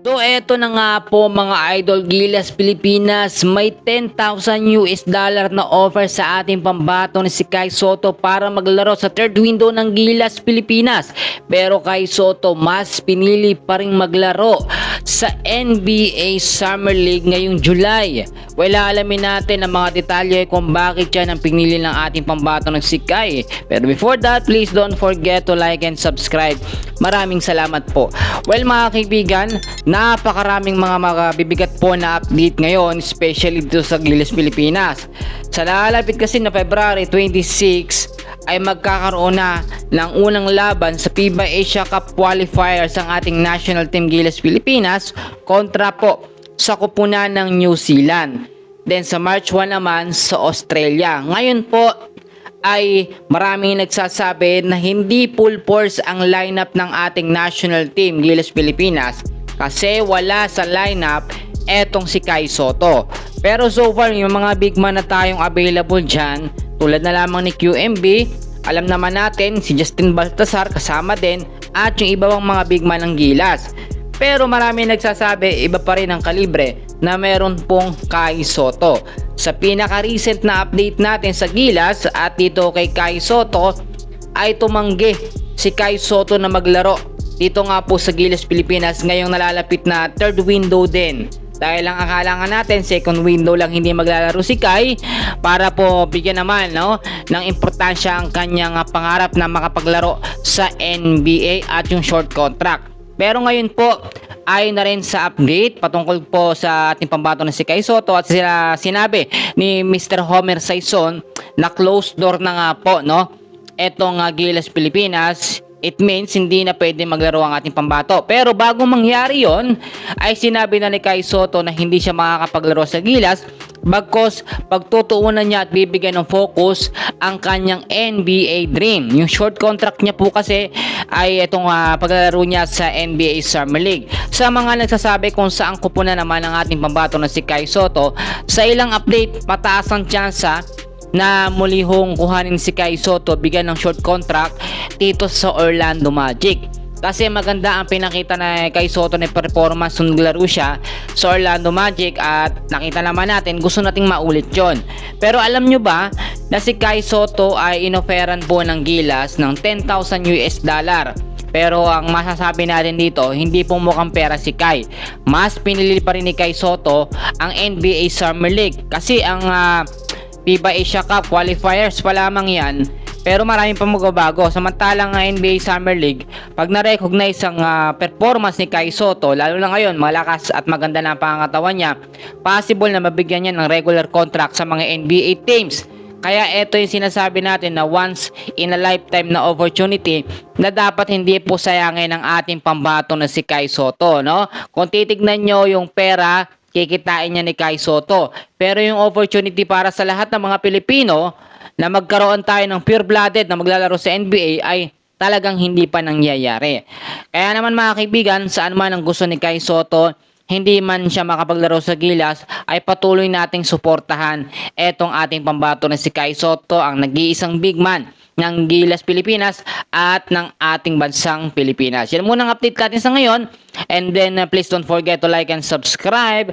So eto na nga po mga idol, Gilas Pilipinas, may $10,000 na offer sa ating pambato ni si Kai Sotto para maglaro sa third window ng Gilas Pilipinas. Pero Kai Sotto mas pinili pa rin maglaro sa NBA Summer League ngayong July. Well, alamin natin ang mga detalye kung bakit yan ang pinili ng ating pambato ng si Kai. Pero before that, please don't forget to like and subscribe. Maraming salamat po. Well mga kaibigan, napakaraming mga bibigat po na update ngayon, especially dito sa Gilas Pilipinas. Sa lalapit kasi na February 26 ay magkakaroon na ng unang laban sa FIBA Asia Cup qualifiers ang ating national team Gilas Pilipinas kontra po sa kupunan ng New Zealand. Then sa March 1 naman sa Australia. Ngayon po ay maraming nagsasabi na hindi full force ang lineup ng ating national team Gilas Pilipinas kasi wala sa lineup etong si Kai Sotto. Pero so far yung mga big man na tayong available dyan, tulad na lamang ni QMB, alam naman natin si Justin Baltasar kasama din at yung iba pang mga big man ng Gilas. Pero marami nagsasabi iba pa rin ang kalibre na meron pong Kai Sotto. Sa pinaka-recent na update natin sa Gilas at dito kay Kai Sotto ay tumanggi si Kai Sotto na maglaro dito nga po sa Gilas Pilipinas ngayong nalalapit na third window din. Dahil lang akala nga natin second window lang hindi maglalaro si Kai para po bigyan naman ng importansya ang kanyang pangarap na makapaglaro sa NBA at yung short contract. Pero ngayon po ay na rin sa update patungkol po sa ating pambato na si Kai Sotto at sinabi ni Mr. Homer Saison na closed door na nga po etong Gilas Pilipinas. It means hindi na pwede maglaro ang ating pambato. Pero bago mangyari yon ay sinabi na ni Kai Sotto na hindi siya makakapaglaro sa Gilas bagkos pagtutuunan niya at bibigyan ng focus ang kanyang NBA dream. Yung short contract niya po kasi ay itong paglalaro niya sa NBA Summer League. Sa mga nagsasabi kung saan kupunan naman ang ating pambato na si Kai Sotto, sa ilang update mataas ang tsansa na muli hong kuhanin si Kai Sotto bigyan ng short contract dito sa Orlando Magic. Kasi maganda ang pinakita na Kai Sotto na performance nung naglaro siya sa Orlando Magic at nakita naman natin gusto nating maulit yon. Pero alam nyo ba na si Kai Sotto ay inoferan po ng Gilas ng $10,000. Pero ang masasabi natin dito, hindi po mukhang pera si Kai. Mas pinili pa rin ni Kai Sotto ang NBA Summer League kasi ang FIBA Asia Cup qualifiers pa lamang yan, pero marami pang magbabago. Samantalang NBA Summer League, pag na-recognize ang performance ni Kai Sotto, lalo na ngayon malakas at maganda na ang pangangatawan niya, possible na mabigyan niya ng regular contract sa mga NBA teams. Kaya ito yung sinasabi natin na once in a lifetime na opportunity na dapat hindi po sayangin ng ating pambato na si Kai Sotto, Kung titignan nyo yung pera, kikitain niya ni Kai Sotto. Pero yung opportunity para sa lahat ng mga Pilipino na magkaroon tayo ng pure-blooded na maglalaro sa NBA ay talagang hindi pa nangyayari. Kaya naman mga kaibigan, saan man ang gusto ni Kai Sotto, hindi man siya makapaglaro sa Gilas, ay patuloy nating suportahan etong ating pambato na si Kai Sotto, ang nag-iisang big man ng Gilas Pilipinas at ng ating bansang Pilipinas. Yan muna ang update natin sa ngayon. And then please don't forget to like and subscribe.